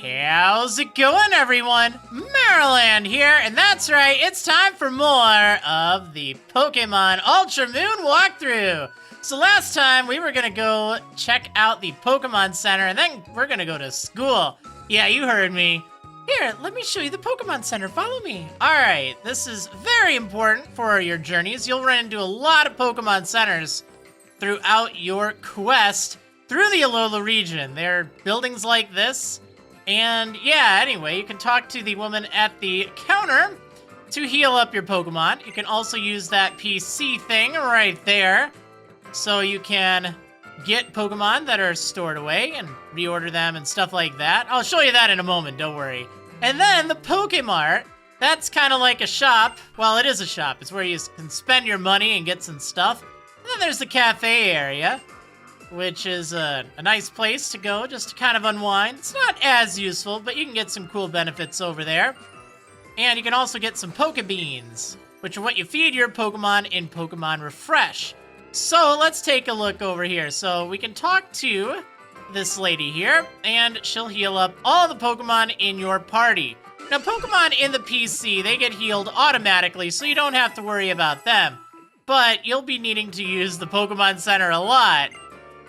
How's it going, everyone? Marriland here, and that's right, it's time for more of the Pokemon Ultra Moon walkthrough. So last time, we were gonna go check out the Pokémon Center, and then we're gonna go to school. Yeah, you heard me. Here, let me show you the Pokémon Center, follow me. Alright, this is very important for your journeys. You'll run into a lot of Pokémon Centers throughout your quest through the Alola region. They're buildings like this. And yeah, anyway, you can talk to the woman at the counter to heal up your Pokemon. You can also use that PC thing right there. So you can get Pokemon that are stored away and reorder them and stuff like that. I'll show you that in a moment, don't worry. And then the Pokemart, that's kind of like a shop. Well, it is a shop. It's where you can spend your money and get some stuff. And then there's the cafe area, which is a nice place to go just to kind of unwind. It's not as useful, but you can get some cool benefits over there. And you can also get some Pokebeans, which are what you feed your Pokemon in Pokemon Refresh. So let's take a look over here. So we can talk to this lady here, and she'll heal up all the Pokemon in your party. Now, Pokemon in the PC, they get healed automatically, so you don't have to worry about them. But you'll be needing to use the Pokemon Center a lot.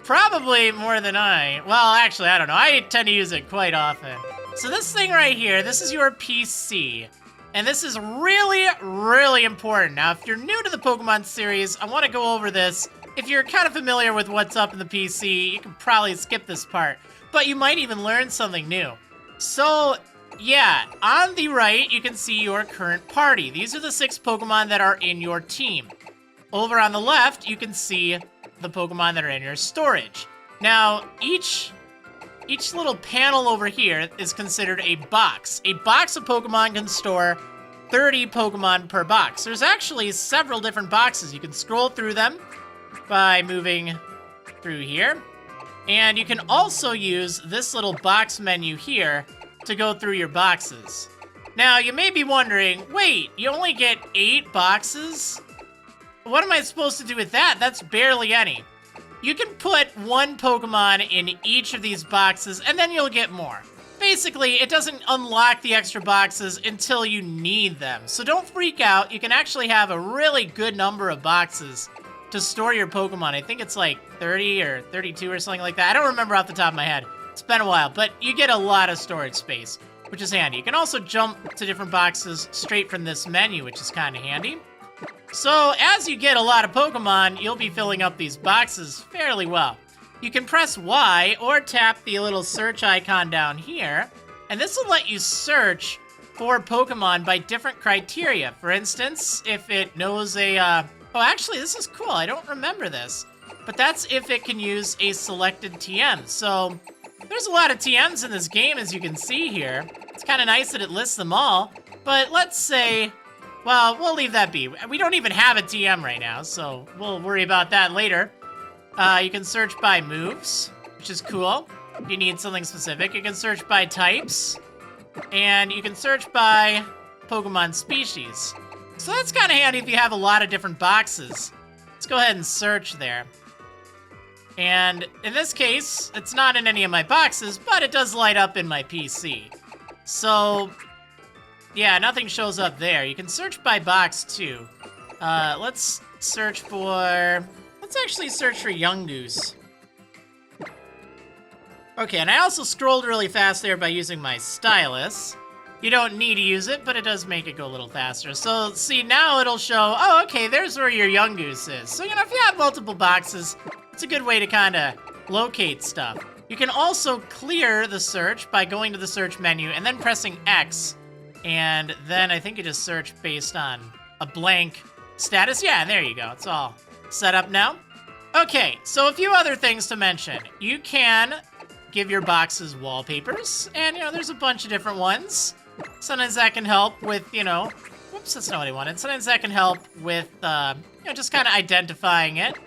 Probably more than I. Well, actually, I don't know. I tend to use it quite often. So this thing right here, this is your PC. And this is really, really important. Now, if you're new to the Pokemon series, I want to go over this. If you're kind of familiar with what's up in the PC, you can probably skip this part. But you might even learn something new. So, yeah, on the right, you can see your current party. These are the 6 Pokemon that are in your team. Over on the left, you can see the Pokemon that are in your storage. Now, each little panel over here is considered a box. A box of Pokemon can store 30 Pokemon per box. There's actually several different boxes. You can scroll through them by moving through here. And you can also use this little box menu here to go through your boxes. Now, you may be wondering, wait, you only get 8 boxes? What am I supposed to do with that? That's barely any. You can put 1 Pokemon in each of these boxes, and then you'll get more. Basically, it doesn't unlock the extra boxes until you need them. So don't freak out. You can actually have a really good number of boxes to store your Pokemon. I think it's like 30 or 32 or something like that. I don't remember off the top of my head. It's been a while, but you get a lot of storage space, which is handy. You can also jump to different boxes straight from this menu, which is kind of handy. So, as you get a lot of Pokemon, you'll be filling up these boxes fairly well. You can press Y or tap the little search icon down here, and this will let you search for Pokemon by different criteria. For instance, if it knows a, oh, actually, this is cool. I don't remember this. But that's if it can use a selected TM. So, there's a lot of TMs in this game, as you can see here. It's kind of nice that it lists them all, but let's say, well, we'll leave that be. We don't even have a TM right now, so we'll worry about that later. You can search by moves, which is cool. If you need something specific, you can search by types, and you can search by Pokemon species. So that's kind of handy if you have a lot of different boxes. Let's go ahead and search there. And in this case, it's not in any of my boxes, but it does light up in my PC. So, yeah, nothing shows up there. You can search by box, too. Let's search for... Let's actually search for Yungoos. Okay, and I also scrolled really fast there by using my stylus. You don't need to use it, but it does make it go a little faster. So, see, now it'll show, oh, okay, there's where your Yungoos is. So, you know, if you have multiple boxes, it's a good way to kind of locate stuff. You can also clear the search by going to the search menu and then pressing X. And then I think you just search based on a blank status. Yeah, there you go. It's all set up now. Okay, so a few other things to mention. You can give your boxes wallpapers, and, you know, there's a bunch of different ones. Sometimes that can help with, you know, whoops, that's not what I wanted. Sometimes that can help with, you know, just kind of identifying it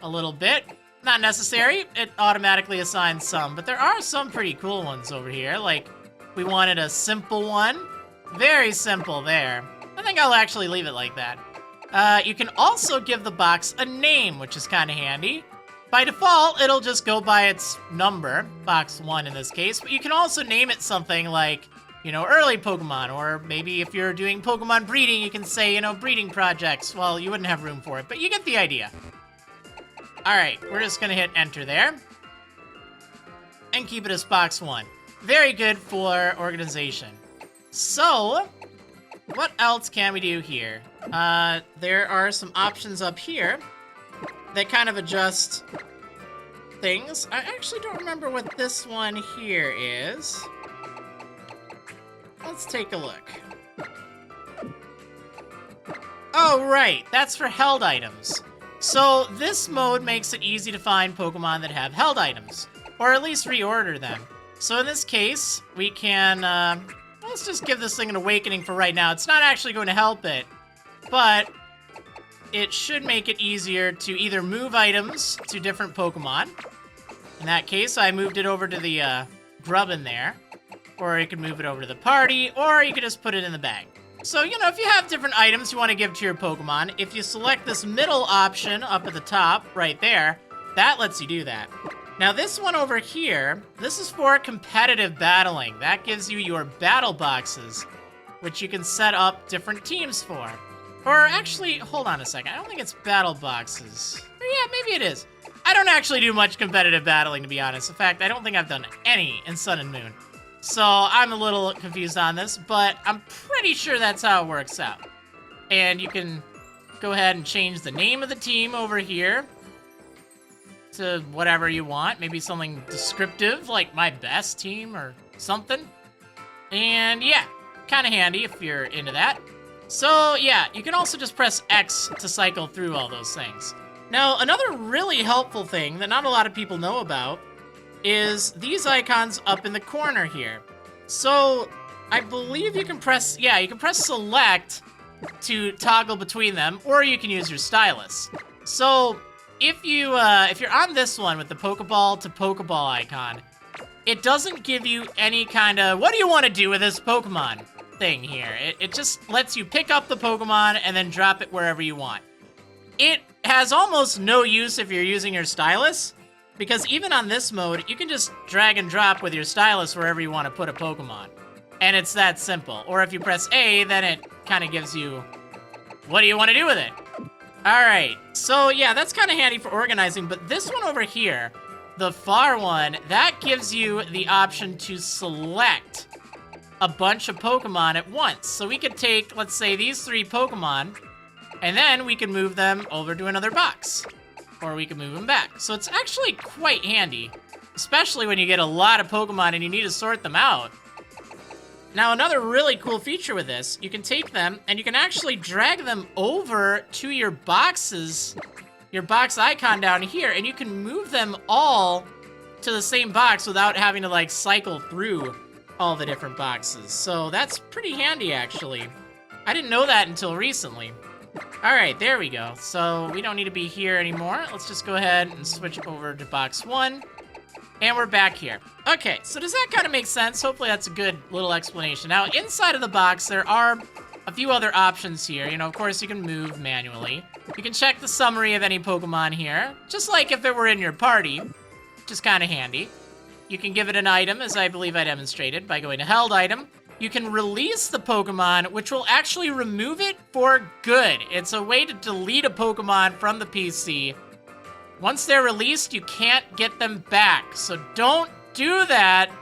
a little bit. Not necessary. It automatically assigns some, but there are some pretty cool ones over here. Like, we wanted a simple one. Very simple there. I think I'll actually leave it like that. You can also give the box a name, which is kind of handy. By default, it'll just go by its number, box 1 in this case, but you can also name it something like, you know, early Pokemon, or maybe if you're doing Pokemon breeding, you can say, you know, breeding projects. Well, you wouldn't have room for it, but you get the idea. All right, we're just gonna hit enter there and keep it as box 1. Very good for organization. So, what else can we do here? There are some options up here that kind of adjust things. I actually don't remember what this one here is. Let's take a look. Oh, right. That's for held items. So this mode makes it easy to find Pokemon that have held items, or at least reorder them. So in this case, we can, let's just give this thing an awakening for right now. It's not actually going to help it, but it should make it easier to either move items to different Pokemon. In that case, I moved it over to the grub in there, or you could move it over to the party, or you could just put it in the bag. So, you know, if you have different items you want to give to your Pokemon, if you select this middle option up at the top, right there, that lets you do that. Now, this one over here, this is for competitive battling. That gives you your battle boxes, which you can set up different teams for. Or actually, hold on a second. I don't think it's battle boxes. Or yeah, maybe it is. I don't actually do much competitive battling, to be honest. In fact, I don't think I've done any in Sun and Moon. So I'm a little confused on this, but I'm pretty sure that's how it works out. And you can go ahead and change the name of the team over here to whatever you want. Maybe something descriptive, like my best team or something. And yeah, kind of handy if you're into that. So yeah, you can also just press X to cycle through all those things. Now, another really helpful thing that not a lot of people know about is these icons up in the corner here. So I believe you can press, yeah, you can press select to toggle between them, or you can use your stylus. So if you're on this one with the Pokeball to Pokeball icon, it doesn't give you any kind of, what do you want to do with this Pokemon thing here? It just lets you pick up the Pokemon and then drop it wherever you want. It has almost no use if you're using your stylus, because even on this mode, you can just drag and drop with your stylus wherever you want to put a Pokemon. And it's that simple. Or if you press A, then it kind of gives you, what do you want to do with it? Alright, so yeah, that's kind of handy for organizing, but this one over here, the far one, that gives you the option to select a bunch of Pokemon at once. So we could take, let's say, these 3 Pokemon, and then we can move them over to another box. Or we can move them back. So it's actually quite handy, especially when you get a lot of Pokemon and you need to sort them out. Now, another really cool feature with this, you can take them and you can actually drag them over to your boxes, your box icon down here, and you can move them all to the same box without having to, like, cycle through all the different boxes. So that's pretty handy, actually. I didn't know that until recently. All right, there we go. So we don't need to be here anymore. Let's just go ahead and switch over to box 1. And we're back here. Okay, so does that kind of make sense? Hopefully that's a good little explanation. Now, inside of the box, there are a few other options here. You know, of course, you can move manually. You can check the summary of any Pokemon here, just like if it were in your party, which is kind of handy. You can give it an item, as I believe I demonstrated, by going to Held Item. You can release the Pokemon, which will actually remove it for good. It's a way to delete a Pokemon from the PC. Once they're released, you can't get them back. So don't do that.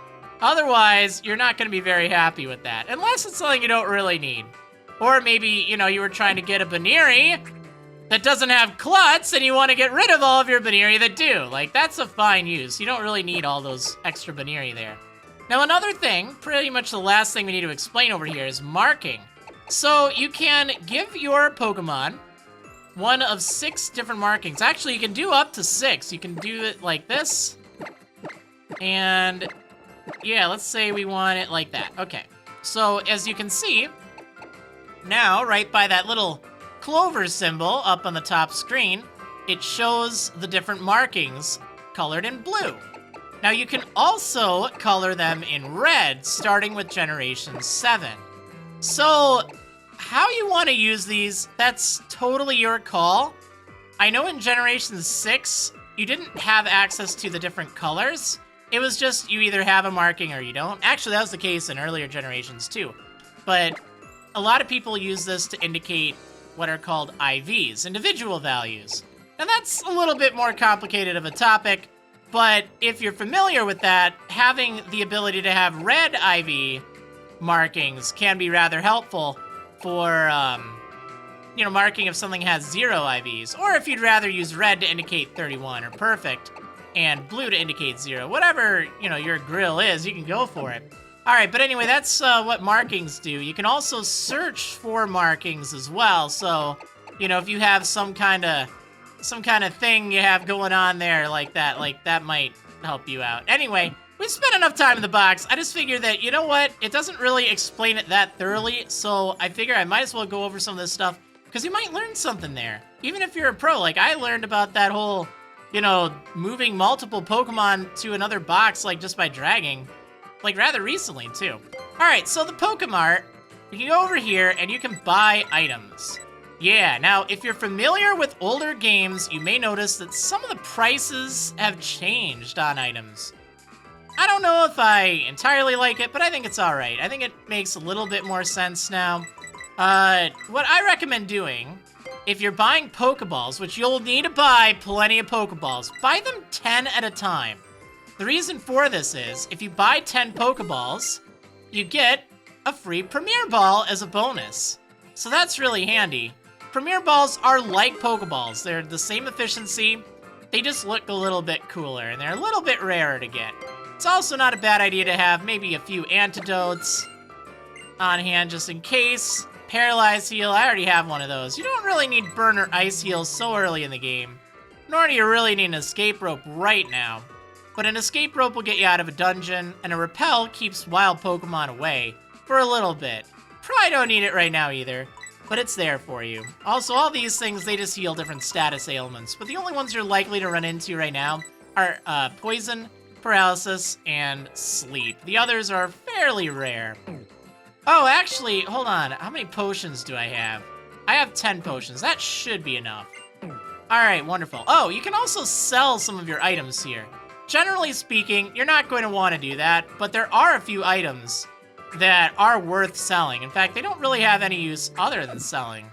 Otherwise, you're not going to be very happy with that. Unless it's something you don't really need. Or maybe, you know, you were trying to get a Baneri that doesn't have Klutz and you want to get rid of all of your Baneri that do. Like, that's a fine use. You don't really need all those extra Baneri there. Now, another thing, pretty much the last thing we need to explain over here is marking. So you can give your Pokemon one of 6 different markings. Actually, you can do up to 6. You can do it like this. And yeah, let's say we want it like that. Okay. So as you can see, now right by that little clover symbol up on the top screen, it shows the different markings colored in blue. Now, you can also color them in red, starting with Generation VII. So, how you want to use these, that's totally your call. I know in Generation VI, you didn't have access to the different colors. It was just you either have a marking or you don't. Actually, that was the case in earlier generations too. But a lot of people use this to indicate what are called IVs, individual values. Now that's a little bit more complicated of a topic, but if you're familiar with that, having the ability to have red IV markings can be rather helpful for, you know, marking if something has 0 IVs, or if you'd rather use red to indicate 31 or perfect, and blue to indicate 0. Whatever, you know, your grill is, you can go for it. Alright, but anyway, that's what markings do. You can also search for markings as well, so, you know, if you have some kind of thing you have going on there like that might help you out. Anyway, we spent enough time in the box. I just figured that, you know what, it doesn't really explain it that thoroughly, so I figure I might as well go over some of this stuff, because you might learn something there. Even if you're a pro, like I learned about that whole, you know, moving multiple Pokemon to another box, like just by dragging, like rather recently too. Alright, so the Pokemart, you can go over here and you can buy items. Yeah, now if you're familiar with older games, you may notice that some of the prices have changed on items. I don't know if I entirely like it, but I think it's alright. I think it makes a little bit more sense now. What I recommend doing, if you're buying Pokeballs, which you'll need to buy plenty of Pokeballs, buy them 10 at a time. The reason for this is, if you buy 10 Pokeballs, you get a free Premier Ball as a bonus. So that's really handy. Premier Balls are like Pokeballs. They're the same efficiency, they just look a little bit cooler, and they're a little bit rarer to get. It's also not a bad idea to have maybe a few antidotes on hand just in case. Paralyze heal, I already have one of those. You don't really need burn or ice heals so early in the game, nor do you really need an escape rope right now. But an escape rope will get you out of a dungeon, and a repel keeps wild Pokemon away for a little bit. Probably don't need it right now either, but it's there for you. Also, all these things, they just heal different status ailments, but the only ones you're likely to run into right now are poison, paralysis, and sleep. The others are fairly rare. Oh, actually, hold on. How many potions do I have? I have 10 potions. That should be enough. Alright, wonderful. Oh, you can also sell some of your items here. Generally speaking, you're not going to want to do that, but there are a few items that are worth selling. In fact, they don't really have any use other than selling.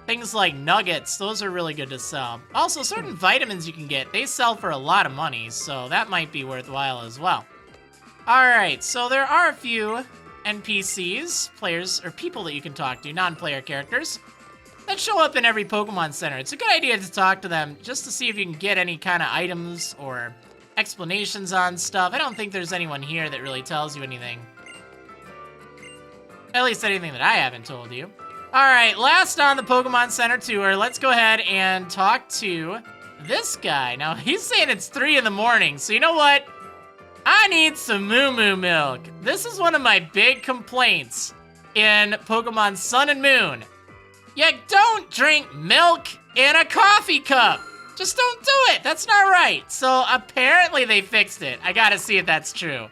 Things like nuggets, those are really good to sell. Also, certain vitamins you can get, they sell for a lot of money, so that might be worthwhile as well. Alright, so there are a few NPCs, players, or people that you can talk to, non-player characters, that show up in every Pokemon Center. It's a good idea to talk to them just to see if you can get any kind of items or explanations on stuff. I don't think there's anyone here that really tells you anything. At least anything that I haven't told you. Alright, last on the Pokemon Center tour, let's go ahead and talk to this guy. Now, he's saying it's 3 in the morning, so you know what? I need some Moo Moo milk. This is one of my big complaints in Pokemon Sun and Moon. You don't drink milk in a coffee cup. Just don't do it. That's not right. So apparently they fixed it. I gotta see if that's true.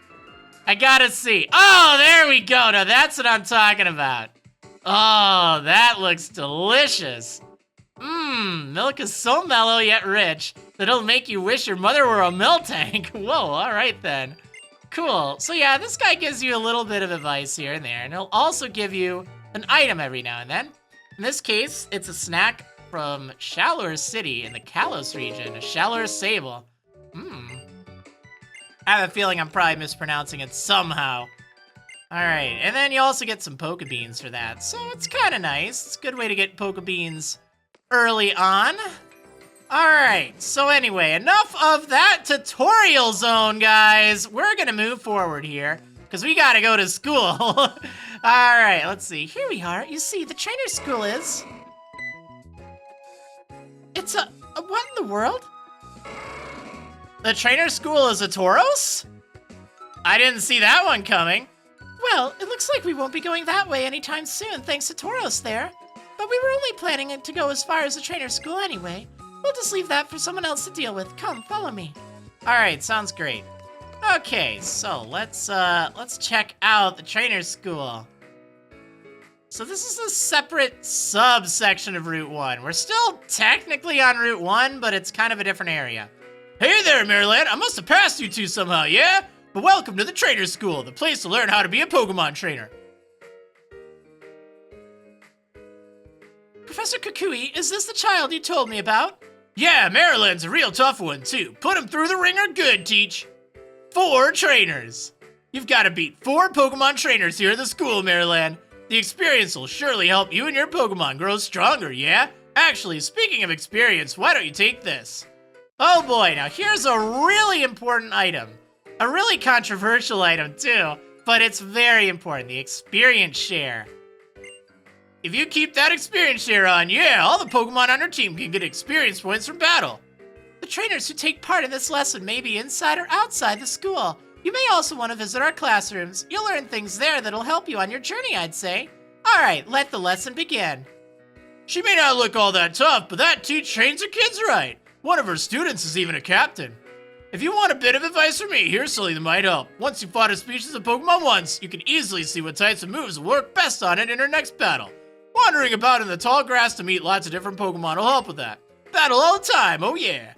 I gotta see. Oh, there we go. Now that's what I'm talking about. Oh, that looks delicious. Milk is so mellow yet rich that it'll make you wish your mother were a Miltank. Whoa, all right then. Cool. So yeah, this guy gives you a little bit of advice here and there, and he'll also give you an item every now and then. In this case, it's a snack from Shallower City in the Kalos region, a Shallower Sable. I have a feeling I'm probably mispronouncing it somehow. Alright, and then you also get some Pokebeans for that, so it's kind of nice. It's a good way to get Pokebeans early on. Alright, so anyway, enough of that tutorial zone, guys. We're gonna move forward here, because we gotta go to school. Alright, let's see. Here we are. You see, the trainer school is... It's a what in the world? The trainer school is a Tauros? I didn't see that one coming. Well, it looks like we won't be going that way anytime soon, thanks to Tauros there. But we were only planning to go as far as the trainer school anyway. We'll just leave that for someone else to deal with. Come, follow me. Alright, sounds great. Okay, so let's check out the trainer school. So this is a separate subsection of Route 1. We're still technically on Route 1, but it's kind of a different area. Hey there, Marriland. I must have passed you two somehow, yeah? But welcome to the Trainer School, the place to learn how to be a Pokemon trainer. Professor Kukui, is this the child you told me about? Yeah, Marriland's a real tough one, too. Put him through the ringer good, Teach. 4 trainers. You've got to beat 4 Pokemon trainers here at the school, Marriland. The experience will surely help you and your Pokemon grow stronger, yeah? Actually, speaking of experience, why don't you take this? Oh boy, now here's a really important item. A really controversial item too, but it's very important, the experience share. If you keep that experience share on, yeah, all the Pokemon on your team can get experience points from battle. The trainers who take part in this lesson may be inside or outside the school. You may also want to visit our classrooms. You'll learn things there that'll help you on your journey, I'd say. Alright, let the lesson begin. She may not look all that tough, but that Teach trains her kids right. One of her students is even a captain. If you want a bit of advice from me, here's something that might help. Once you've fought a species of Pokemon once, you can easily see what types of moves will work best on it in her next battle. Wandering about in the tall grass to meet lots of different Pokemon will help with that. Battle all the time, oh yeah.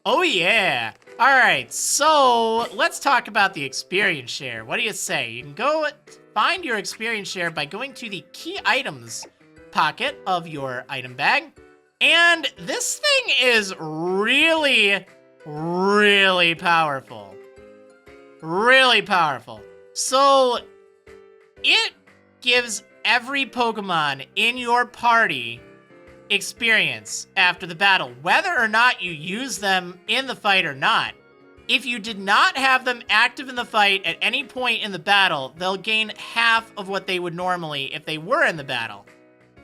Oh yeah. Alright, so let's talk about the experience share. What do you say? You can go find your experience share by going to the key items pocket of your item bag. And this thing is really, really powerful. Really powerful. So it gives every Pokemon in your party experience after the battle, whether or not you use them in the fight or not. If you did not have them active in the fight at any point in the battle, they'll gain half of what they would normally if they were in the battle.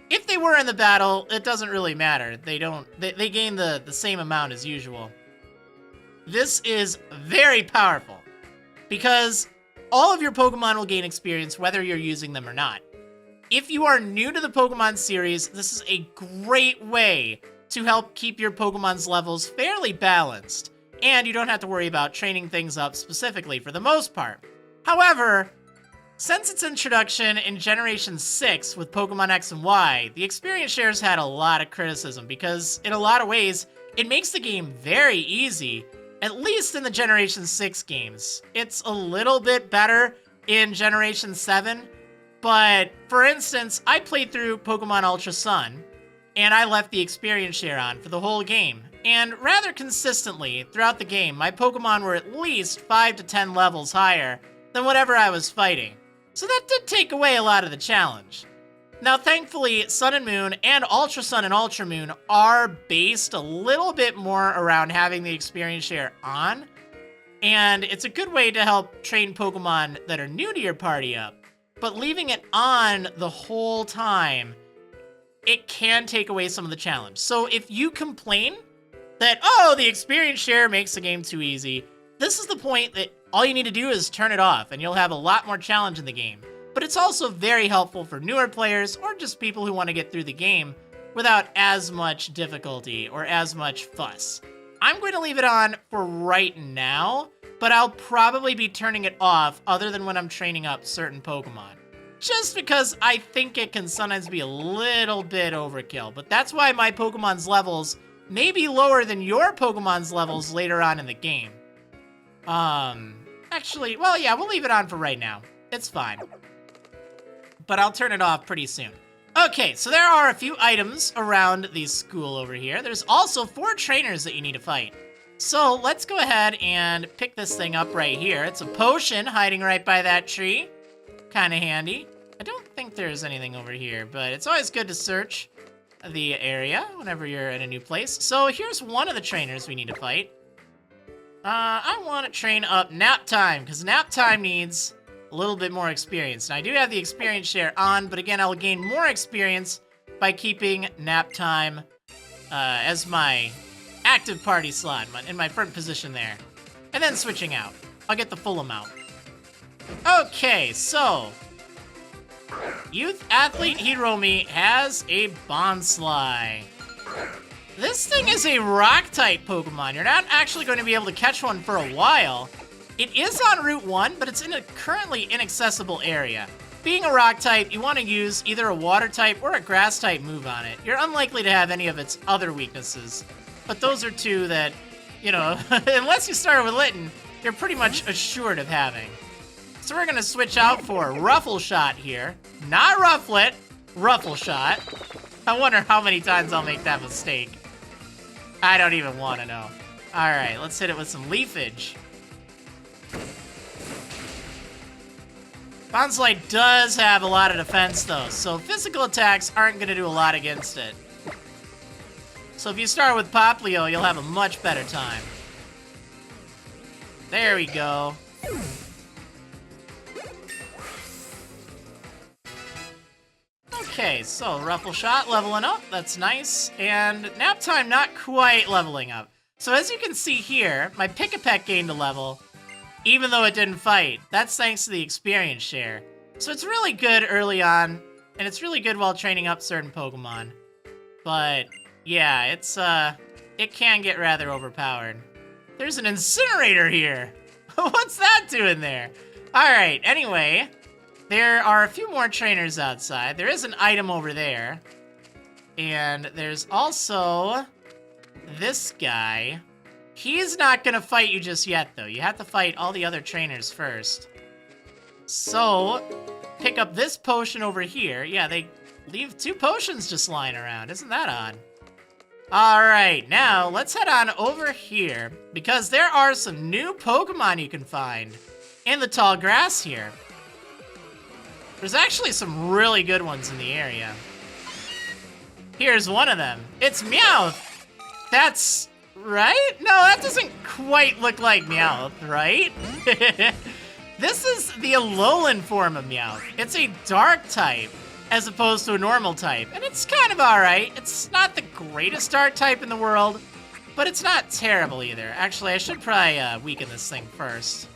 If they were in the battle, it doesn't really matter. They gain the same amount as usual. This is very powerful because all of your Pokemon will gain experience whether you're using them or not. If you are new to the Pokemon series, this is a great way to help keep your Pokemon's levels fairly balanced, and you don't have to worry about training things up specifically for the most part. However, since its introduction in Generation 6 with Pokemon X and Y, the experience shares had a lot of criticism because, in a lot of ways, it makes the game very easy, at least in the Generation 6 games. It's a little bit better in Generation 7, but, for instance, I played through Pokemon Ultra Sun, and I left the experience share on for the whole game. And rather consistently, throughout the game, my Pokemon were at least 5 to 10 levels higher than whatever I was fighting. So that did take away a lot of the challenge. Now, thankfully, Sun and Moon and Ultra Sun and Ultra Moon are based a little bit more around having the experience share on, and it's a good way to help train Pokemon that are new to your party up. But leaving it on the whole time, it can take away some of the challenge. So if you complain that, oh, the experience share makes the game too easy, this is the point that all you need to do is turn it off, and you'll have a lot more challenge in the game. But it's also very helpful for newer players, or just people who want to get through the game without as much difficulty or as much fuss. I'm going to leave it on for right now, but I'll probably be turning it off other than when I'm training up certain Pokemon. Just because I think it can sometimes be a little bit overkill, but that's why my Pokemon's levels may be lower than your Pokemon's levels later on in the game. Actually, well, yeah, we'll leave it on for right now. It's fine. But I'll turn it off pretty soon. Okay, so there are a few items around the school over here. There's also 4 trainers that you need to fight. So let's go ahead and pick this thing up right here. It's a potion hiding right by that tree. Kind of handy. I don't think there's anything over here, but it's always good to search the area whenever you're in a new place. So here's one of the trainers we need to fight. I want to train up Nap Time, because Nap Time needs a little bit more experience. Now, I do have the experience share on, but again, I'll gain more experience by keeping Nap Time as my active party slot, in my front position there. And then switching out. I'll get the full amount. Okay, so Youth Athlete Hiromi has a Bonsly. This thing is a Rock-type Pokemon. You're not actually going to be able to catch one for a while. It is on Route 1, but it's in a currently inaccessible area. Being a Rock-type, you want to use either a Water-type or a Grass-type move on it. You're unlikely to have any of its other weaknesses, but those are two that you know, unless you start with Litten, you're pretty much assured of having. So we're gonna switch out for Ruffle Shot here. Not Rufflet, Ruffle Shot. I wonder how many times I'll make that mistake. I don't even want to know. All right, let's hit it with some Leafage. Bonslight does have a lot of defense though, so physical attacks aren't gonna do a lot against it. So if you start with Poplio, you'll have a much better time. There we go. Okay, so Ruffle Shot leveling up, that's nice. And Nap Time not quite leveling up. So as you can see here, my Pick-a-Peck gained a level, even though it didn't fight. That's thanks to the experience share. So it's really good early on, and it's really good while training up certain Pokemon. But yeah, it can get rather overpowered. There's an Incinerator here. What's that doing there? All right, anyway, there are a few more trainers outside. There is an item over there. And there's also this guy. He's not gonna fight you just yet, though. You have to fight all the other trainers first. So, pick up this potion over here. Yeah, they leave 2 potions just lying around. Isn't that odd? Alright, now let's head on over here, because there are some new Pokemon you can find in the tall grass here. There's actually some really good ones in the area. Here's one of them. It's Meowth! That's right? No, that doesn't quite look like Meowth, right? This is the Alolan form of Meowth. It's a dark type, as opposed to a normal type. And it's kind of alright. It's not the greatest dark type in the world, but it's not terrible either. Actually, I should probably weaken this thing first.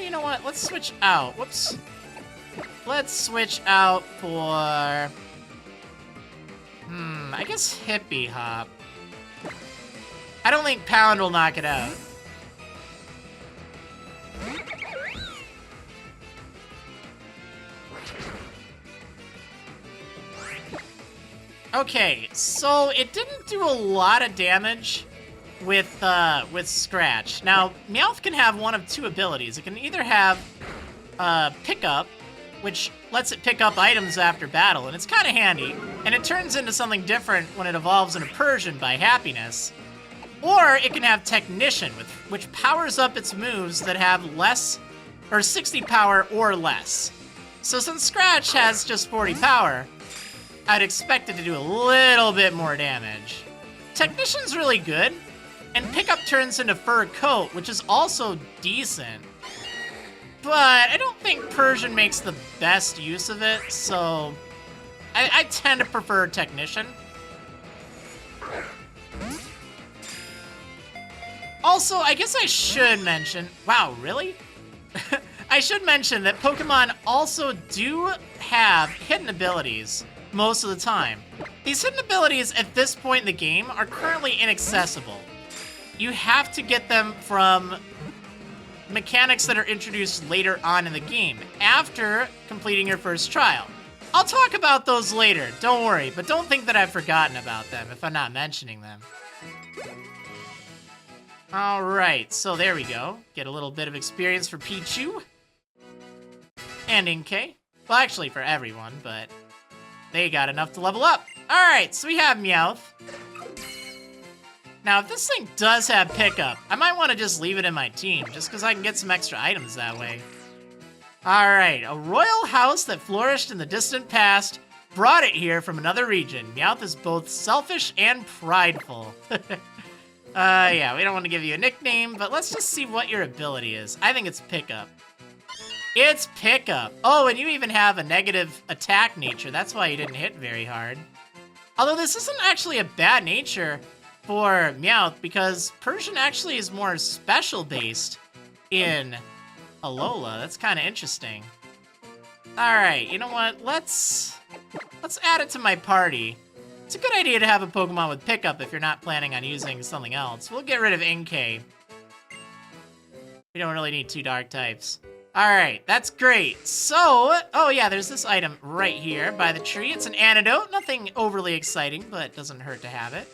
You know what? Let's switch out. Whoops. Let's switch out for... I guess Hippie Hop. I don't think Pound will knock it out. Okay, so it didn't do a lot of damage with Scratch. Now, Meowth can have one of 2 abilities. It can either have Pickup, which lets it pick up items after battle, and it's kind of handy. And it turns into something different when it evolves into Persian by Happiness. Or it can have Technician, which powers up its moves that have less, or 60 power or less. So since Scratch has just 40 power, I'd expect it to do a little bit more damage. Technician's really good, and Pickup turns into Fur Coat, which is also decent. But I don't think Persian makes the best use of it, so I tend to prefer Technician. Also, I guess I should mention... Wow, really? I should mention that Pokemon also do have hidden abilities most of the time. These hidden abilities at this point in the game are currently inaccessible. You have to get them from mechanics that are introduced later on in the game, after completing your first trial. I'll talk about those later, don't worry, but don't think that I've forgotten about them if I'm not mentioning them. Alright, so there we go. Get a little bit of experience for Pichu. And Inkay. Well, actually for everyone, but they got enough to level up. Alright, so we have Meowth. Now, if this thing does have Pickup, I might want to just leave it in my team, just because I can get some extra items that way. Alright, a royal house that flourished in the distant past brought it here from another region. Meowth is both selfish and prideful. Yeah, we don't want to give you a nickname, but let's just see what your ability is. I think it's Pickup. It's Pickup. Oh, and you even have a negative attack nature. That's why you didn't hit very hard. Although this isn't actually a bad nature for Meowth, because Persian actually is more special-based in Alola. That's kind of interesting. Alright, you know what? Let's add it to my party. It's a good idea to have a Pokemon with Pickup if you're not planning on using something else. We'll get rid of Inkay. We don't really need 2 dark types. Alright, that's great. So, oh yeah, there's this item right here by the tree. It's an antidote. Nothing overly exciting, but it doesn't hurt to have it.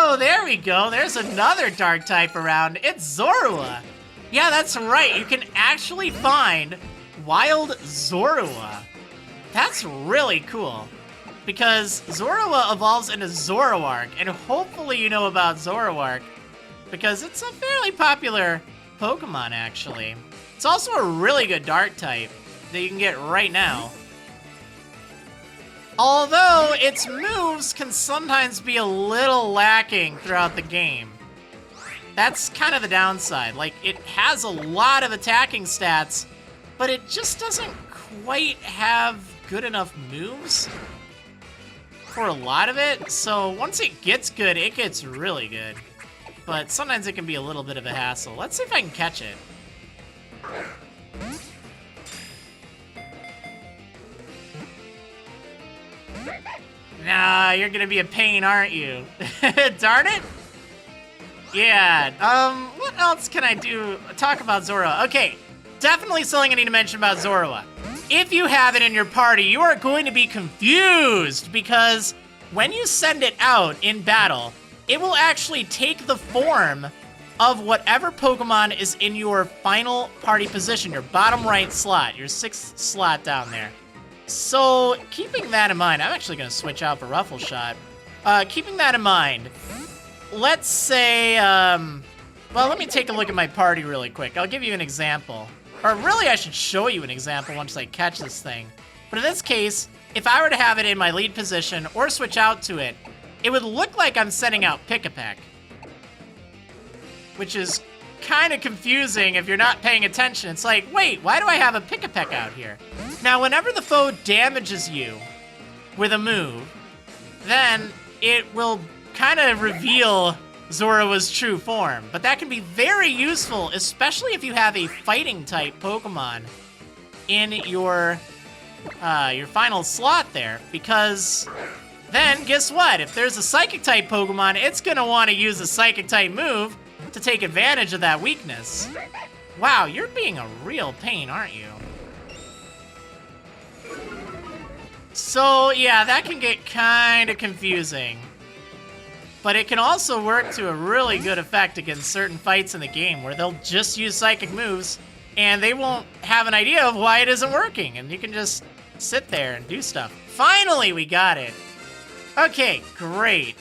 Oh, there we go. There's another dark type around. It's Zorua. Yeah, that's right. You can actually find wild Zorua. That's really cool. Because Zorua evolves into Zoroark, and hopefully you know about Zoroark, because it's a fairly popular Pokemon, actually. It's also a really good dark type that you can get right now. Although its moves can sometimes be a little lacking throughout the game. That's kind of the downside. Like, it has a lot of attacking stats, but it just doesn't quite have good enough moves for a lot of it. So once it gets good, it gets really good. But sometimes it can be a little bit of a hassle. Let's see if I can catch it. Nah, you're gonna be a pain, aren't you? Darn it! Yeah, what else can I do? Talk about Zorua. Okay, definitely something I need to mention about Zorua. If you have it in your party, you are going to be confused because when you send it out in battle, it will actually take the form of whatever Pokemon is in your final party position, your bottom right slot, your 6th slot down there. So, keeping that in mind, I'm actually going to switch out for Ruffle Shot. Keeping that in mind, let's say, well, let me take a look at my party really quick. I'll give you an example. Or really, I should show you an example once I catch this thing. But in this case, if I were to have it in my lead position or switch out to it, it would look like I'm sending out Pick-a-Peck. Which is kind of confusing if you're not paying attention. It's like, wait, why do I have a Pick-a-Peck out here? Now, whenever the foe damages you with a move, then it will kind of reveal Zorua's true form. But that can be very useful, especially if you have a fighting-type Pokemon in your final slot there. Because then, guess what? If there's a Psychic-type Pokemon, it's going to want to use a Psychic-type move to take advantage of that weakness. Wow, you're being a real pain, aren't you? So, yeah, that can get kind of confusing. But it can also work to a really good effect against certain fights in the game where they'll just use psychic moves and they won't have an idea of why it isn't working, and you can just sit there and do stuff. Finally, we got it. Okay, great.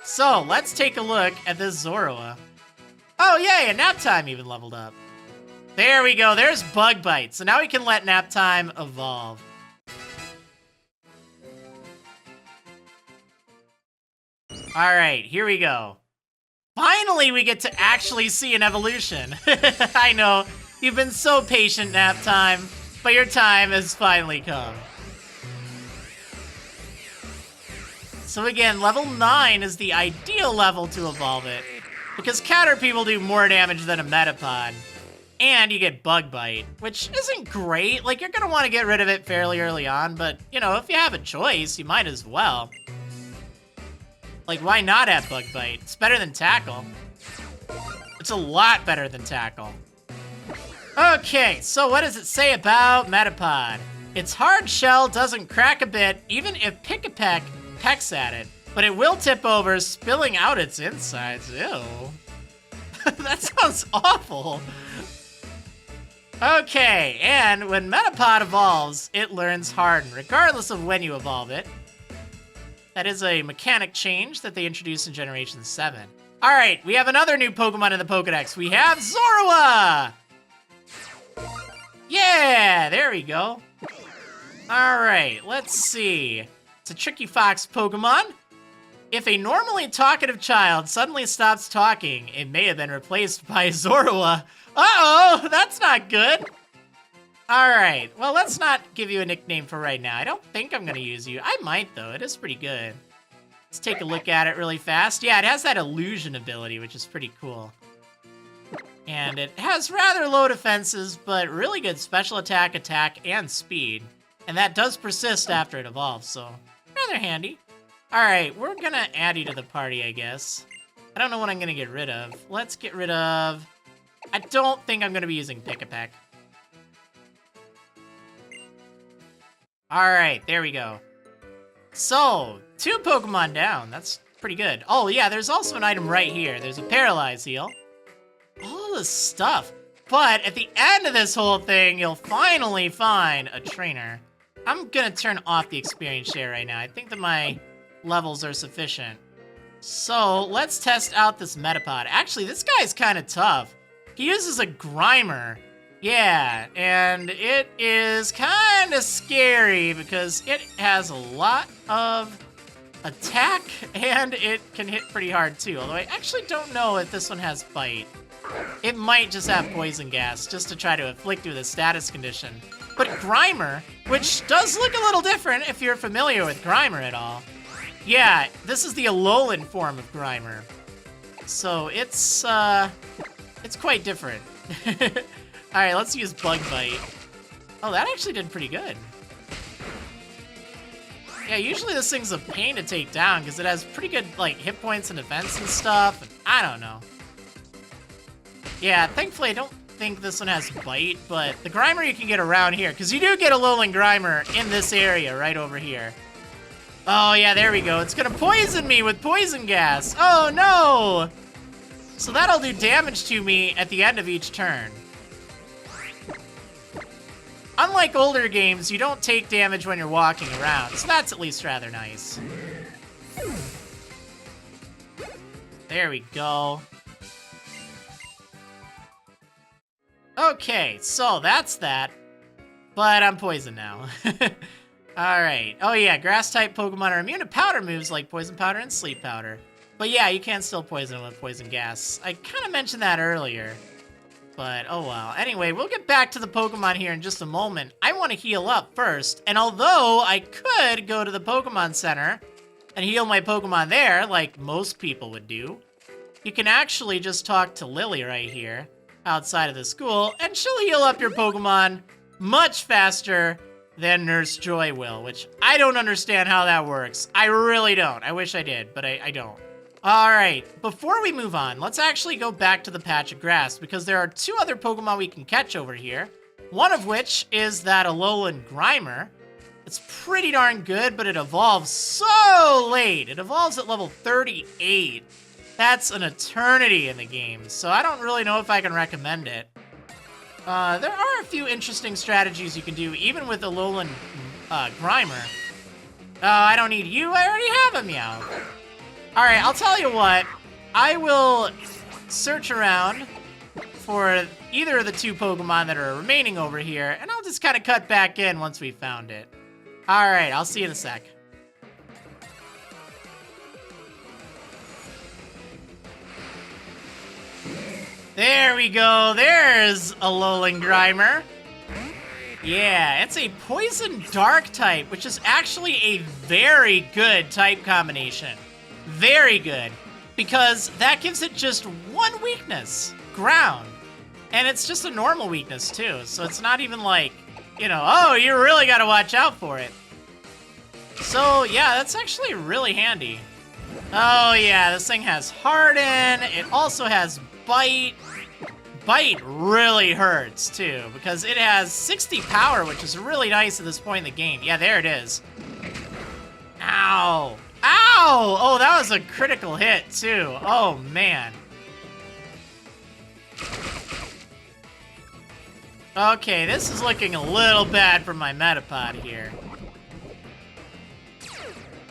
So, let's take a look at this Zorua. Oh, yay, and Nap Time even leveled up. There we go, there's Bug Bite. So now we can let Nap Time evolve. Alright, here we go. Finally, we get to actually see an evolution. I know, you've been so patient, Nap Time, but your time has finally come. So again, level 9 is the ideal level to evolve it, because Caterpie will do more damage than a Metapod. And you get Bug Bite, which isn't great. Like, you're gonna want to get rid of it fairly early on, but, you know, if you have a choice, you might as well. Like, why not have Bug Bite? It's better than Tackle. It's a lot better than Tackle. Okay, so what does it say about Metapod? Its hard shell doesn't crack a bit, even if Pick-a-Peck pecks at it, but it will tip over, spilling out its insides. Ew. That sounds awful. Okay, and when Metapod evolves, it learns Harden, regardless of when you evolve it. That is a mechanic change that they introduced in Generation VII. Alright, we have another new Pokemon in the Pokédex. We have Zorua! Yeah, there we go. Alright, let's see. It's a Tricky Fox Pokemon. If a normally talkative child suddenly stops talking, it may have been replaced by Zorua. Uh-oh, that's not good. Alright, well, let's not give you a nickname for right now. I don't think I'm gonna use you. I might, though. It is pretty good. Let's take a look at it really fast. Yeah, it has that illusion ability, which is pretty cool. And it has rather low defenses, but really good special attack, and speed. And that does persist after it evolves, so rather handy. Alright, we're gonna add you to the party, I guess. I don't know what I'm gonna get rid of. Let's get rid of... I don't think I'm gonna be using Pick-a-Peck. Alright, there we go. So, 2 Pokemon down. That's pretty good. Oh, yeah, there's also an item right here. There's a Paralyze Heal. All this stuff. But at the end of this whole thing, you'll finally find a trainer. I'm gonna turn off the experience share right now. I think that my levels are sufficient. So let's test out this Metapod. Actually, this guy's kind of tough. He uses a Grimer. Yeah, and it is kind of scary because it has a lot of attack and it can hit pretty hard too. Although I actually don't know if this one has Bite. It might just have Poison Gas just to try to afflict you with a status condition. But Grimer, which does look a little different if you're familiar with Grimer at all. Yeah, this is the Alolan form of Grimer. So it's quite different. Alright, let's use Bug Bite. Oh, that actually did pretty good. Yeah, usually this thing's a pain to take down because it has pretty good like hit points and defense and stuff. And I don't know. Yeah, thankfully I don't think this one has Bite, but the Grimer you can get around here, because you do get Alolan Grimer in this area right over here. Oh yeah, there we go. It's gonna poison me with Poison Gas. Oh no! So that'll do damage to me at the end of each turn. Unlike older games, you don't take damage when you're walking around, so that's at least rather nice. There we go. Okay, so that's that. But I'm poisoned now. Alright. Oh yeah, Grass-type Pokemon are immune to powder moves like Poison Powder and Sleep Powder. But yeah, you can still poison with Poison Gas. I kind of mentioned that earlier. But oh well. Anyway, we'll get back to the Pokemon here in just a moment. I want to heal up first. And although I could go to the Pokémon Center and heal my Pokemon there, like most people would do, you can actually just talk to Lily right here outside of the school, and she'll heal up your Pokemon much faster than Nurse Joy will, which I don't understand how that works. I really don't. I wish I did, but I don't. All right, before we move on, let's actually go back to the patch of grass because there are two other Pokemon we can catch over here. One of which is that Alolan Grimer. It's pretty darn good, but it evolves so late. It evolves at level 38. That's an eternity in the game, so I don't really know if I can recommend it. There are a few interesting strategies you can do, even with Alolan Grimer. Oh, I don't need you, I already have a Meowth. Alright, I'll tell you what. I will search around for either of the two Pokemon that are remaining over here, and I'll just kind of cut back in once we found it. Alright, I'll see you in a sec. There we go. There's Alolan Grimer. Yeah, it's a Poison Dark type, which is actually a very good type combination. Very good. Because that gives it just one weakness, Ground. And it's just a normal weakness, too. So it's not even like, you know, oh, you really got to watch out for it. So, yeah, that's actually really handy. Oh, yeah, this thing has Harden. It also has Bite. Bite really hurts, too, because it has 60 power, which is really nice at this point in the game. Yeah, there it is. Ow. Ow! Oh, that was a critical hit, too. Oh, man. Okay, this is looking a little bad for my Metapod here.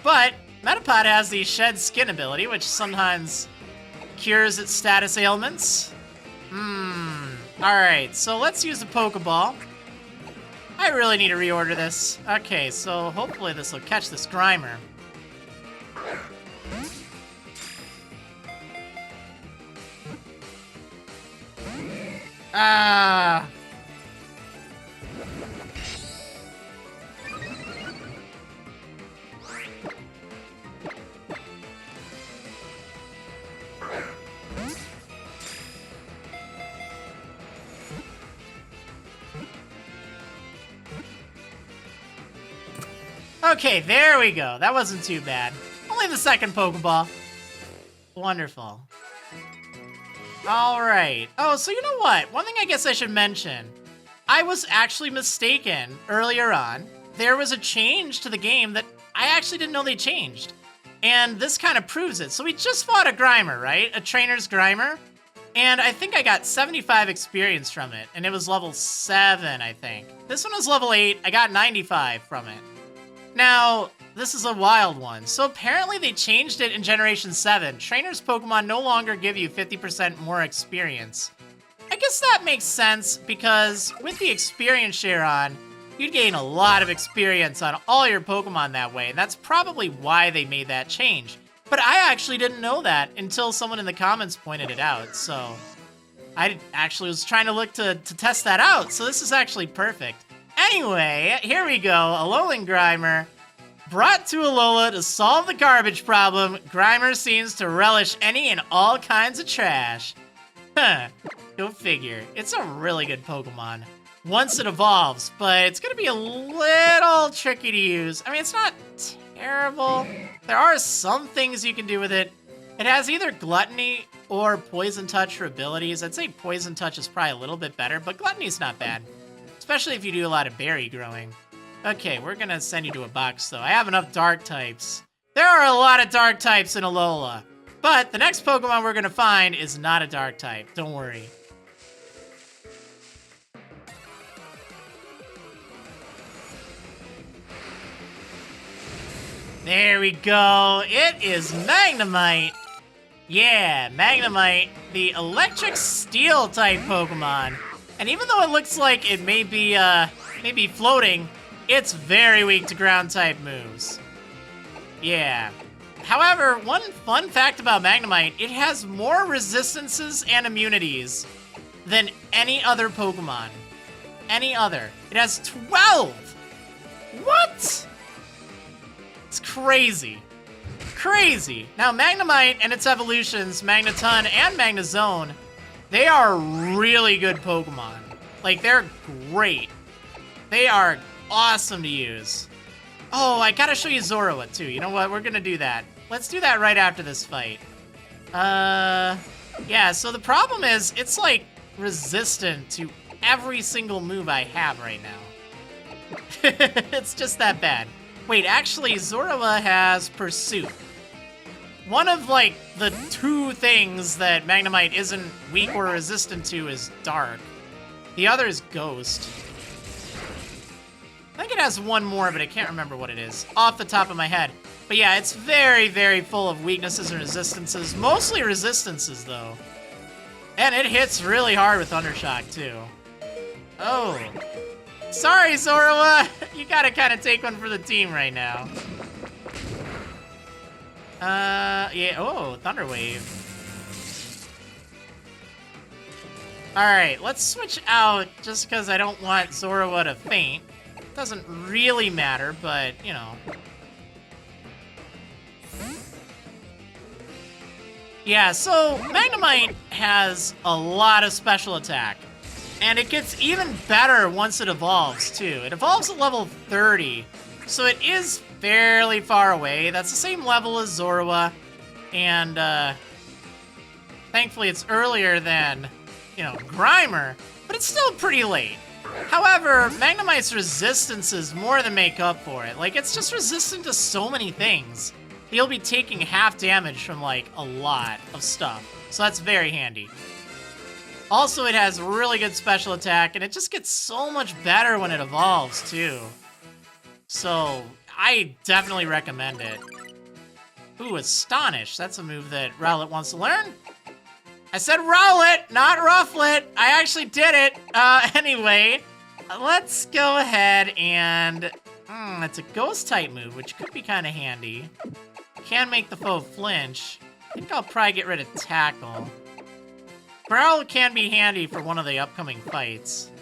But Metapod has the Shed Skin ability, which sometimes cures its status ailments. Alright, so let's use the Pokeball. I really need to reorder this. Okay, so hopefully this will catch this Grimer. Ah. Okay, there we go. That wasn't too bad. Only the second Pokeball. Wonderful. Alright. Oh, so you know what? One thing I guess I should mention. I was actually mistaken earlier on. There was a change to the game that I actually didn't know they changed. And this kind of proves it. So we just fought a Grimer, right? A trainer's Grimer. And I think I got 75 experience from it. And it was level 7, I think. This one was level 8. I got 95 from it. Now, this is a wild one. So apparently they changed it in Generation 7. Trainers Pokemon no longer give you 50% more experience. I guess that makes sense because with the experience share on, you'd gain a lot of experience on all your Pokemon that way. And that's probably why they made that change. But I actually didn't know that until someone in the comments pointed it out. So I actually was trying to look to test that out. So this is actually perfect. Anyway, here we go. Alolan Grimer. Brought to Alola to solve the garbage problem, Grimer seems to relish any and all kinds of trash. Huh. Go figure. It's a really good Pokemon. Once it evolves, but it's gonna be a little tricky to use. I mean, it's not terrible. There are some things you can do with it. It has either Gluttony or Poison Touch for abilities. I'd say Poison Touch is probably a little bit better, but Gluttony's not bad. Especially if you do a lot of berry growing. Okay, we're gonna send you to a box, though. I have enough dark types. There are a lot of dark types in Alola. But the next Pokemon we're gonna find is not a dark type. Don't worry. There we go. It is Magnemite. Yeah, Magnemite, the electric steel type Pokemon. And even though it looks like it may be floating, it's very weak to ground type moves. Yeah. However, one fun fact about Magnemite, it has more resistances and immunities than any other Pokemon. Any other. It has 12! What? It's crazy. Crazy. Now, Magnemite and its evolutions, Magneton and Magnezone, they are really good Pokemon. Like, they're great. They are awesome to use. Oh, I gotta show you Zorua, too. You know what? We're gonna do that. Let's do that right after this fight. Yeah, so the problem is, it's, like, resistant to every single move I have right now. It's just that bad. Wait, actually, Zorua has Pursuit. One of, like, the 2 things that Magnemite isn't weak or resistant to is Dark. The other is Ghost. I think it has one more, but I can't remember what it is off the top of my head. But yeah, it's very, very full of weaknesses and resistances. Mostly resistances, though. And it hits really hard with Thundershock, too. Oh. Sorry, Zorua! You gotta kind of take one for the team right now. Yeah, oh, Thunder Wave. Alright, let's switch out just because I don't want Zorua to faint. Doesn't really matter, but, you know. Yeah, so Magnemite has a lot of special attack. And it gets even better once it evolves, too. It evolves at level 30, so it is fairly far away. That's the same level as Zorua, and thankfully it's earlier than, you know, Grimer, but it's still pretty late. However, Magnemite's resistances more than make up for it. Like, it's just resistant to so many things. You'll be taking half damage from, like, a lot of stuff, so that's very handy. Also, it has really good special attack, and it just gets so much better when it evolves, too. So, I definitely recommend it. Ooh, Astonish. That's a move that Rowlet wants to learn. I said Rowlet, not Rufflet. I actually did it. Anyway, let's go ahead and... it's a Ghost-type move, which could be kind of handy. Can make the foe flinch. I think I'll probably get rid of Tackle. Growl can be handy for one of the upcoming fights.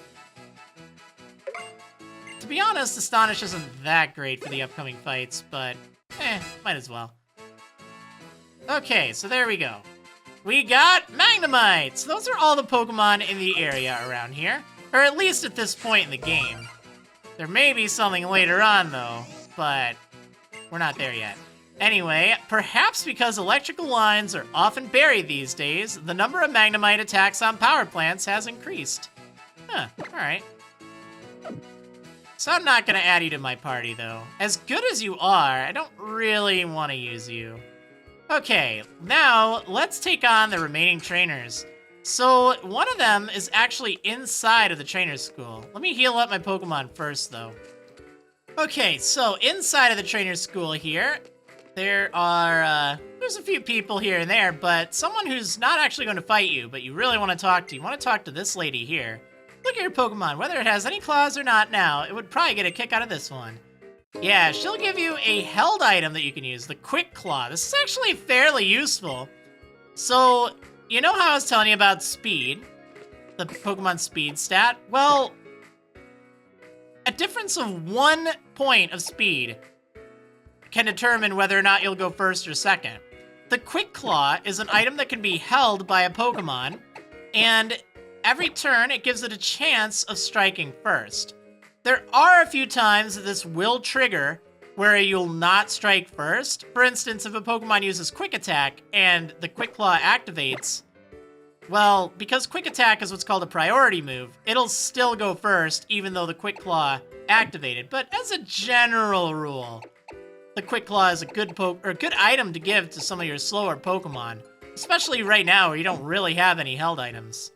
To be honest, Astonish isn't that great for the upcoming fights, but might as well. Okay, so there we go. We got Magnemite! So those are all the Pokemon in the area around here, or at least at this point in the game. There may be something later on, though, but we're not there yet. Anyway, perhaps because electrical lines are often buried these days, the number of Magnemite attacks on power plants has increased. Huh, alright. So I'm not gonna add you to my party, though. As good as you are, I don't really want to use you. Okay, now let's take on the remaining trainers. So one of them is actually inside of the trainer school. Let me heal up my Pokemon first, though. Okay, so inside of the trainer school here, there's a few people here and there, but someone who's not actually going to fight you, but you really want to talk to. You want to talk to this lady here. Look at your Pokemon. Whether it has any claws or not now, it would probably get a kick out of this one. Yeah, she'll give you a held item that you can use, the Quick Claw. This is actually fairly useful. So, you know how I was telling you about speed? The Pokemon speed stat? Well, a difference of 1 point of speed can determine whether or not you'll go first or second. The Quick Claw is an item that can be held by a Pokemon, and every turn it gives it a chance of striking first. There are a few times that this will trigger where you'll not strike first. For instance, if a Pokemon uses Quick Attack and the Quick Claw activates, well, because Quick Attack is what's called a priority move, it'll still go first even though the Quick Claw activated. But as a general rule, the Quick Claw is a good item to give to some of your slower Pokemon, especially right now where you don't really have any held items.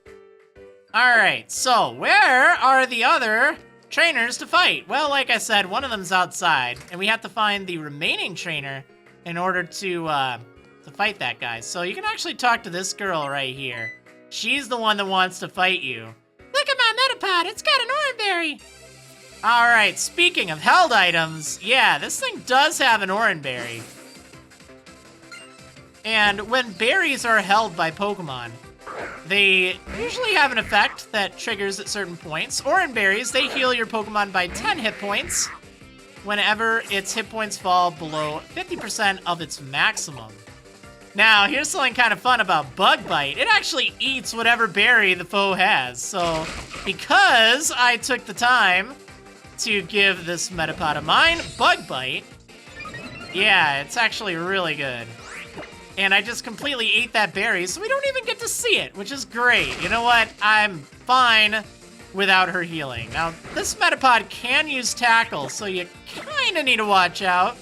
Alright, so where are the other trainers to fight? Well, like I said, one of them's outside, and we have to find the remaining trainer in order to fight that guy. So you can actually talk to this girl right here. She's the one that wants to fight you. Look at my Metapod, it's got an Oranberry! Alright, speaking of held items, yeah, this thing does have an Oranberry. And when berries are held by Pokemon, they usually have an effect that triggers at certain points. Oranberries, they heal your Pokemon by 10 hit points whenever its hit points fall below 50% of its maximum. Now, here's something kind of fun about Bug Bite. It actually eats whatever berry the foe has. So, because I took the time to give this Metapod of mine Bug Bite, yeah, it's actually really good. And I just completely ate that berry, so we don't even get to see it, which is great. You know what? I'm fine without her healing. Now, this Metapod can use Tackle, so you kind of need to watch out.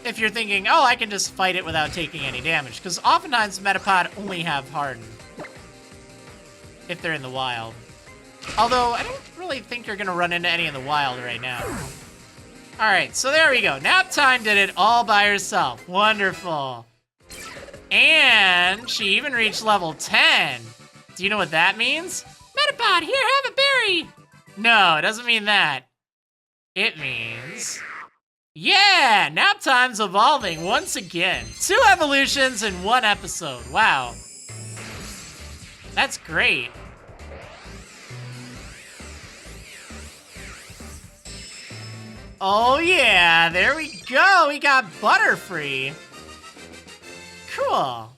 If you're thinking, oh, I can just fight it without taking any damage, because oftentimes Metapod only have Harden if they're in the wild. Although, I don't really think you're going to run into any in the wild right now. Alright, so there we go. Naptime did it all by herself. Wonderful. And she even reached level 10. Do you know what that means? Metapod, here, have a berry! No, it doesn't mean that. It means... yeah! Naptime's evolving once again. 2 evolutions in 1 episode. Wow. That's great. Oh yeah, there we go. We got Butterfree. Cool.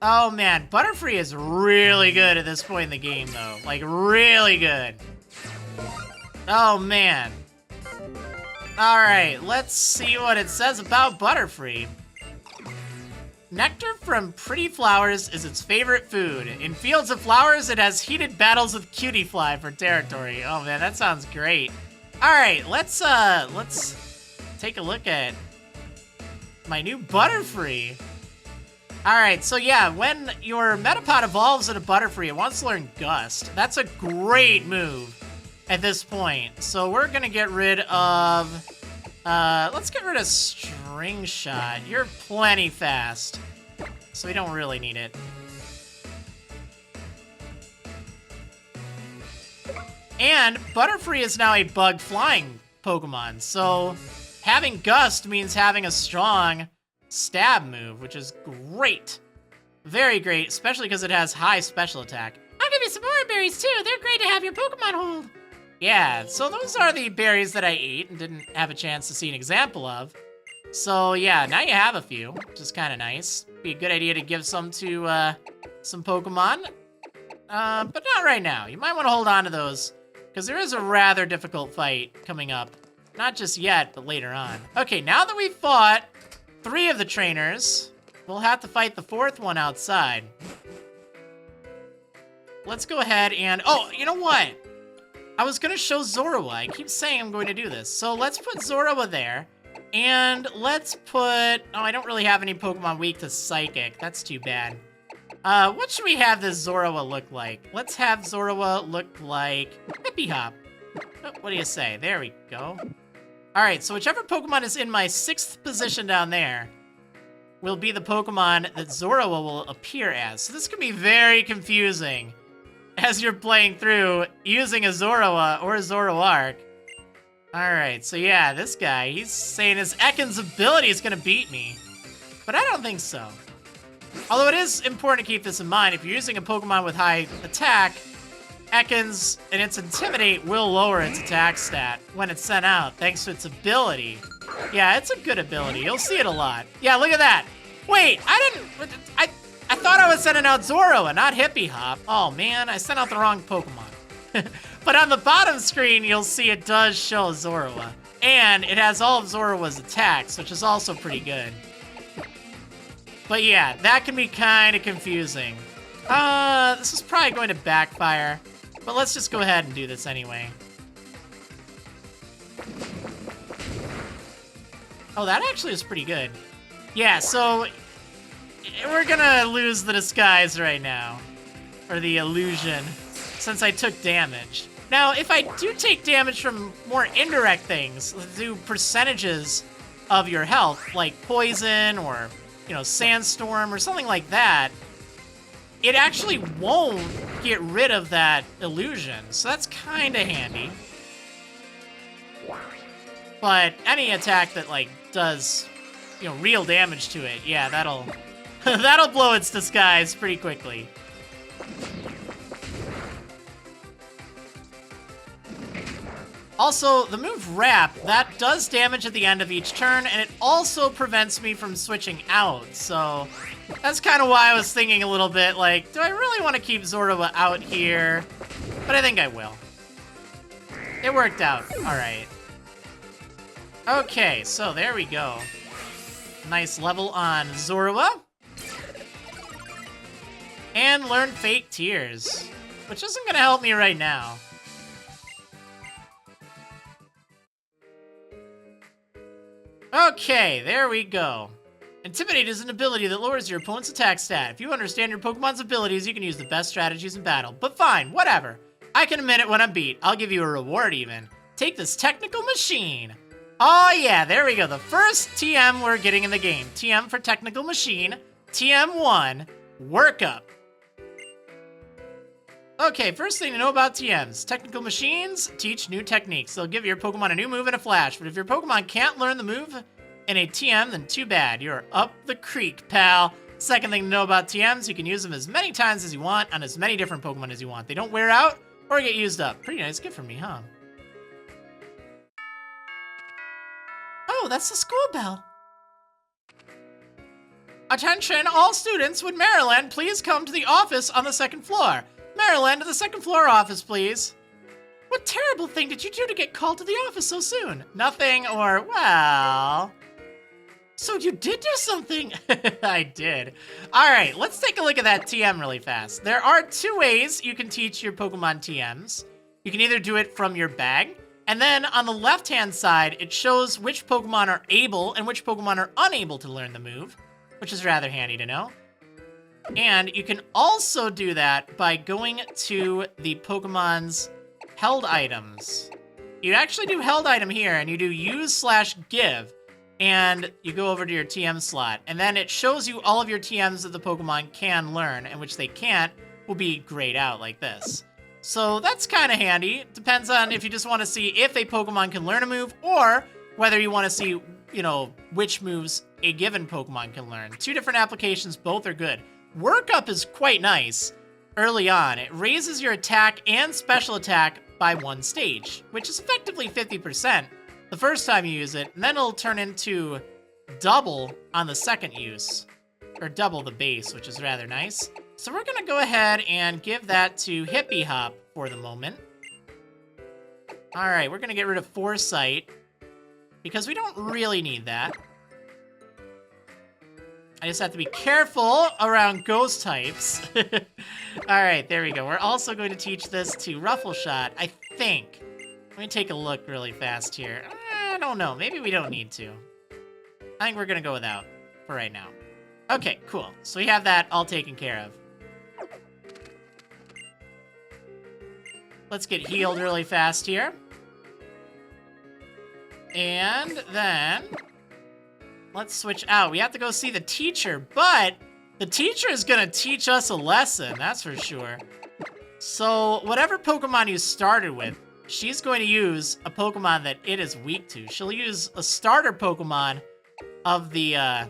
Oh man, Butterfree is really good at this point in the game though. Like really good. Oh man. Alright, let's see what it says about Butterfree. Nectar from pretty flowers is its favorite food. In fields of flowers, it has heated battles with Cutiefly for territory. Oh man, that sounds great. All right, let's take a look at my new Butterfree. All right, so yeah, when your Metapod evolves into Butterfree, it wants to learn Gust. That's a great move at this point. So we're gonna get rid of let's get rid of String Shot. You're plenty fast, so we don't really need it. And Butterfree is now a bug flying Pokemon, so having Gust means having a strong stab move, which is great. Very great, especially because it has high special attack. I'll give you some more berries too. They're great to have your Pokemon hold. Yeah, so those are the berries that I ate and didn't have a chance to see an example of. So yeah, now you have a few, which is kind of nice. Be a good idea to give some to some Pokemon, but not right now. You might want to hold on to those, because there is a rather difficult fight coming up. Not just yet, but later on. Okay, now that we've fought 3 of the trainers, we'll have to fight the fourth one outside. Let's go ahead and... Oh, you know what? I was going to show Zorua. I keep saying I'm going to do this. So let's put Zorua there. And let's put... Oh, I don't really have any Pokemon weak to Psychic. That's too bad. What should we have this Zorua look like? Let's have Zorua look like Hippie Hop. Oh, what do you say? There we go. Alright, so whichever Pokemon is in my 6th position down there will be the Pokemon that Zorua will appear as. So this can be very confusing as you're playing through using a Zorua or a Zoroark. Alright, so yeah, this guy, he's saying his Ekans ability is going to beat me. But I don't think so. Although it is important to keep this in mind, if you're using a Pokemon with high attack, Ekans and its Intimidate will lower its attack stat when it's sent out, thanks to its ability. Yeah, it's a good ability. You'll see it a lot. Yeah, look at that. Wait, I thought I was sending out Zorua, not Hippie Hop. Oh man, I sent out the wrong Pokemon. But on the bottom screen, you'll see it does show Zorua. And it has all of Zorua's attacks, which is also pretty good. But yeah, that can be kind of confusing. This is probably going to backfire. But let's just go ahead and do this anyway. Oh, that actually is pretty good. Yeah, so we're gonna lose the disguise right now. Or the illusion, since I took damage. Now, if I do take damage from more indirect things, do percentages of your health, like poison or, you know, sandstorm or something like that, it actually won't get rid of that illusion. So that's kind of handy. But any attack that, like, does, you know, real damage to it, yeah, that'll that'll blow its disguise pretty quickly. Also, the move Wrap, that does damage at the end of each turn, and it also prevents me from switching out, so that's kind of why I was thinking a little bit, like, do I really want to keep Zorua out here? But I think I will. It worked out. Alright. Okay, so there we go. Nice level on Zorua. And learn Fake Tears, which isn't going to help me right now. Okay, there we go. Intimidate is an ability that lowers your opponent's attack stat. If you understand your Pokemon's abilities, you can use the best strategies in battle. But fine, whatever. I can admit it when I'm beat. I'll give you a reward even. Take this technical machine. Oh yeah, there we go. The first TM we're getting in the game. TM for technical machine. TM01 Work Up. Okay, first thing to know about TMs. Technical machines teach new techniques. They'll give your Pokemon a new move in a flash, but if your Pokemon can't learn the move in a TM, then too bad. You're up the creek, pal. Second thing to know about TMs, you can use them as many times as you want on as many different Pokemon as you want. They don't wear out or get used up. Pretty nice gift from me, huh? Oh, that's the school bell. Attention, all students with Marriland, please come to the office on the 2nd floor. Marriland, to the 2nd floor office, please. What terrible thing did you do to get called to the office so soon? Nothing, or, well... So you did do something? I did. Alright, let's take a look at that TM really fast. There are 2 ways you can teach your Pokemon TMs. You can either do it from your bag, and then on the left-hand side, it shows which Pokemon are able and which Pokemon are unable to learn the move, which is rather handy to know. And you can also do that by going to the Pokemon's held items. You actually do held item here, and you do use/give, and you go over to your TM slot, and then it shows you all of your TMs that the Pokemon can learn, and which they can't will be grayed out like this. So that's kind of handy. Depends on if you just want to see if a Pokemon can learn a move, or whether you want to see, you know, which moves a given Pokemon can learn. 2 different applications, both are good. Work Up is quite nice early on. It raises your attack and special attack by 1 stage, which is effectively 50% the first time you use it, and then it'll turn into double on the 2nd use, or double the base, which is rather nice. So we're gonna go ahead and give that to Hippie Hop for the moment. All right, we're gonna get rid of Foresight, because we don't really need that. I just have to be careful around ghost types. Alright, there we go. We're also going to teach this to Ruffleshot, I think. Let me take a look really fast here. I don't know. Maybe we don't need to. I think we're going to go without for right now. Okay, cool. So we have that all taken care of. Let's get healed really fast here. And then let's switch out. We have to go see the teacher, but the teacher is going to teach us a lesson, that's for sure. So whatever Pokemon you started with, she's going to use a Pokemon that it is weak to. She'll use a starter Pokemon of the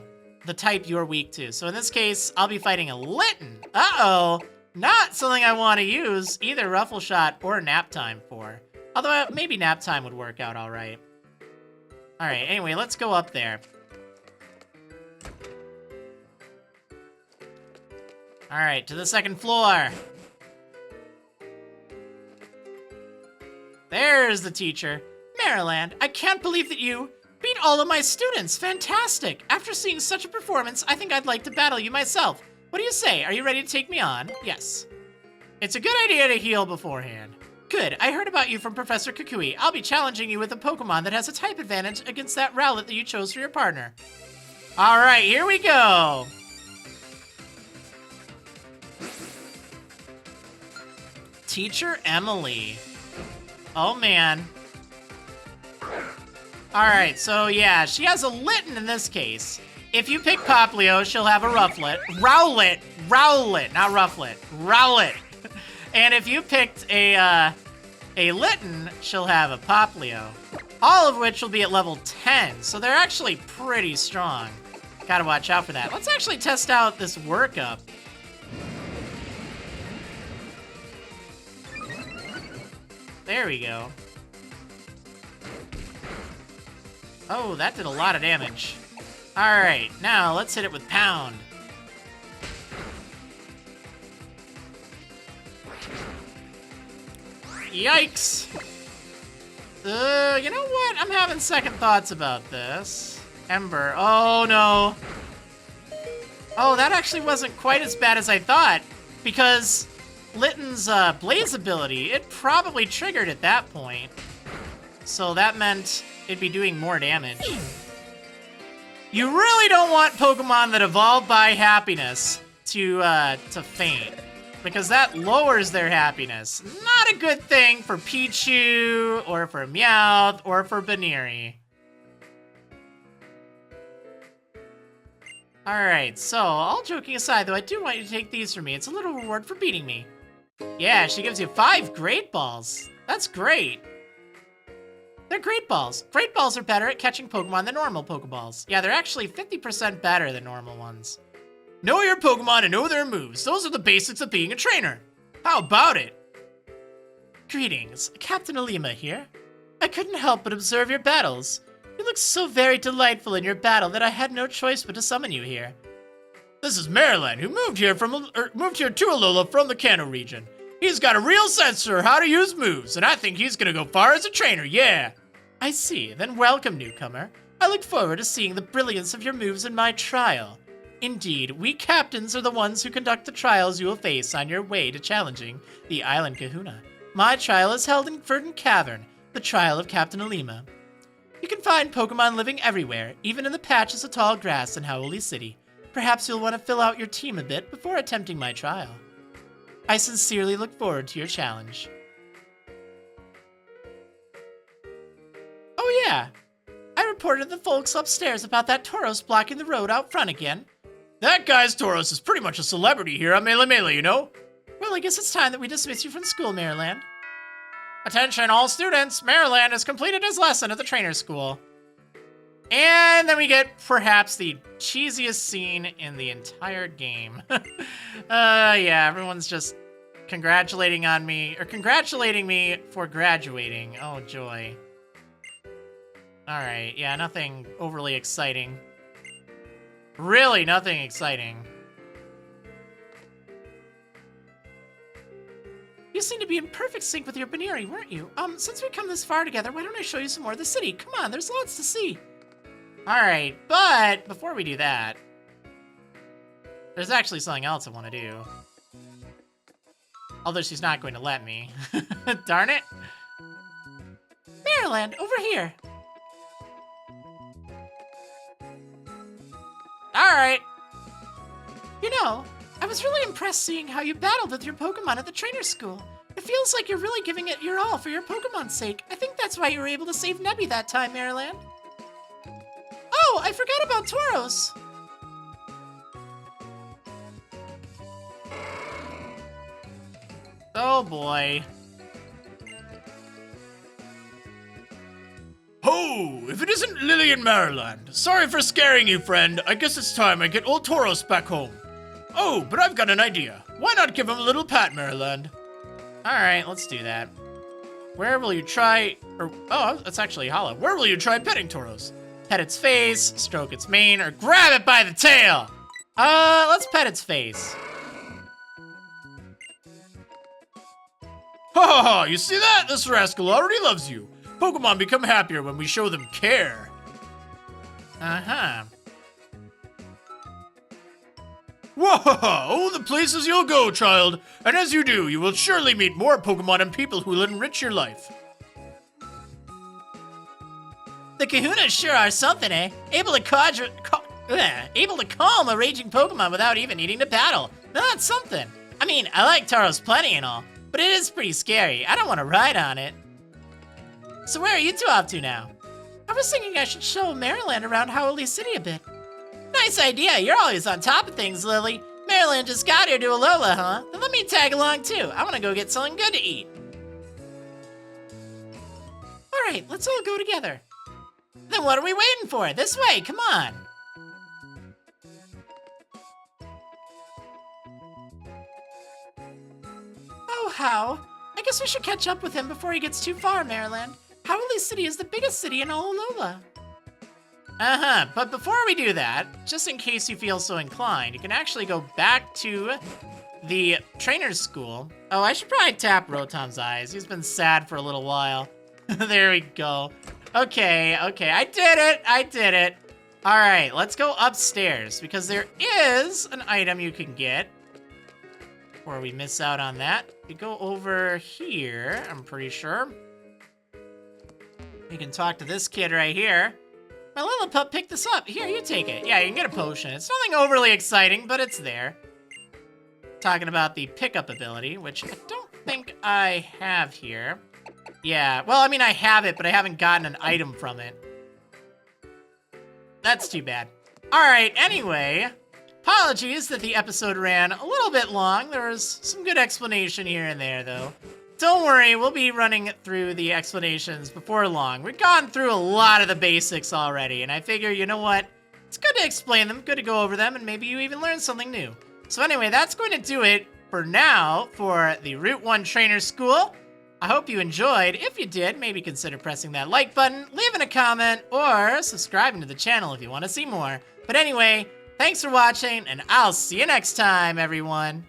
type you're weak to. So in this case, I'll be fighting a Litten. Uh-oh. Not something I want to use either Ruffleshot or Nap Time for. Although maybe Nap Time would work out all right. All right, anyway, let's go up there. All right, to the second floor. There's the teacher. Marriland, I can't believe that you beat all of my students. Fantastic. After seeing such a performance, I think I'd like to battle you myself. What do you say? Are you ready to take me on? Yes. It's a good idea to heal beforehand. Good. I heard about you from Professor Kukui. I'll be challenging you with a Pokemon that has a type advantage against that Rowlet that you chose for your partner. All right, here we go. Teacher Emily. Oh, man. All right, so yeah, she has a Litten in this case. If you pick Poplio, she'll have a Rowlet, not Rufflet, Rowlet. And if you picked a Litten, she'll have a Poplio. All of which will be at level 10, so they're actually pretty strong. Gotta watch out for that. Let's actually test out this Work Up. There we go. Oh, that did a lot of damage. Alright, now let's hit it with Pound. Yikes! You know what? I'm having second thoughts about this. Ember. Oh, no. Oh, that actually wasn't quite as bad as I thought. Because Litten's Blaze ability, it probably triggered at that point. So that meant it'd be doing more damage. You really don't want Pokemon that evolve by happiness to faint, because that lowers their happiness. Not a good thing for Pichu, or for Meowth, or for Baneri. Alright, so, all joking aside, though, I do want you to take these from me. It's a little reward for beating me. Yeah, she gives you 5 Great Balls. That's great. They're Great Balls. Great Balls are better at catching Pokemon than normal Pokeballs. Yeah, they're actually 50% better than normal ones. Know your Pokemon and know their moves. Those are the basics of being a trainer. How about it? Greetings, Captain Alima here. I couldn't help but observe your battles. You look so very delightful in your battle that I had no choice but to summon you here. This is Marriland, who moved here to Alola from the Kanto region. He's got a real sense for how to use moves, and I think he's gonna go far as a trainer, yeah. I see, then welcome, newcomer. I look forward to seeing the brilliance of your moves in my trial. Indeed, we captains are the ones who conduct the trials you will face on your way to challenging the Island Kahuna. My trial is held in Verdant Cavern, the trial of Captain Alima. You can find Pokemon living everywhere, even in the patches of tall grass in Howley City. Perhaps you'll want to fill out your team a bit before attempting my trial. I sincerely look forward to your challenge. Oh yeah, I reported to the folks upstairs about that Tauros blocking the road out front again. That guy's Tauros is pretty much a celebrity here on Melee, you know? Well, I guess it's time that we dismiss you from school, Marriland. Attention all students, Marriland has completed his lesson at the trainer school. And then we get perhaps the cheesiest scene in the entire game. Yeah, everyone's just congratulating me for graduating. Oh, joy. Alright, yeah, nothing overly exciting. Really, nothing exciting. You seem to be in perfect sync with your Baneri, weren't you? Since we come this far together, why don't I show you some more of the city? Come on, there's lots to see. Alright, but before we do that, There's actually something else I want to do. Although she's not going to let me. Darn it. Marriland, over here. Alright. You know, I was really impressed seeing how you battled with your Pokemon at the trainer school. It feels like you're really giving it your all for your Pokemon's sake. I think that's why you were able to save Nebby that time, Marriland. Oh, I forgot about Tauros. Oh boy. Ho! If it isn't Lily and Marriland. Sorry for scaring you, friend. I guess it's time I get old Tauros back home. Oh, but I've got an idea. Why not give him a little pat, Marriland? Alright, let's do that. Where will you try... oh, that's actually hollow. Where will you try petting Tauros? Pet its face, stroke its mane, or grab it by the tail! Let's pet its face. Ha ha ha! You see that? This rascal already loves you. Pokemon become happier when we show them care. Uh-huh. Whoa! Oh, the places you'll go, child. And as you do, you will surely meet more Pokemon and people who will enrich your life. The kahunas sure are something, eh? Able to calm a raging Pokemon without even needing to battle. Now that's something. I mean, I like Tauros plenty and all, but it is pretty scary. I don't want to ride on it. So where are you two off to now? I was thinking I should show Marriland around Howley City a bit. Nice idea. You're always on top of things, Lily. Marriland just got here to Alola, huh? Then let me tag along too. I want to go get something good to eat. All right, let's all go together. Then what are we waiting for? This way, come on. Oh, how? I guess we should catch up with him before he gets too far, Marriland. Howley City is the biggest city in all Alola. Uh-huh, but before we do that, just in case you feel so inclined, you can actually go back to the trainer's school. Oh, I should probably tap Rotom's eyes. He's been sad for a little while. There we go. Okay, I did it. All right, let's go upstairs because there is an item you can get before we miss out on that. You go over here, I'm pretty sure. You can talk to this kid right here. My little pup picked this up. Here, you take it. Yeah, you can get a potion. It's nothing overly exciting, but it's there. Talking about the pickup ability, which I don't think I have here. Yeah, well, I mean, I have it, but I haven't gotten an item from it. That's too bad. All right, anyway, apologies that the episode ran a little bit long. There was some good explanation here and there, though. Don't worry, we'll be running through the explanations before long. We've gone through a lot of the basics already, and I figure, you know what? It's good to explain them, good to go over them, and maybe you even learn something new. So anyway, that's going to do it for now for the Route 1 Trainer School. I hope you enjoyed. If you did, maybe consider pressing that like button, leaving a comment, or subscribing to the channel if you want to see more. But anyway, thanks for watching, and I'll see you next time, everyone.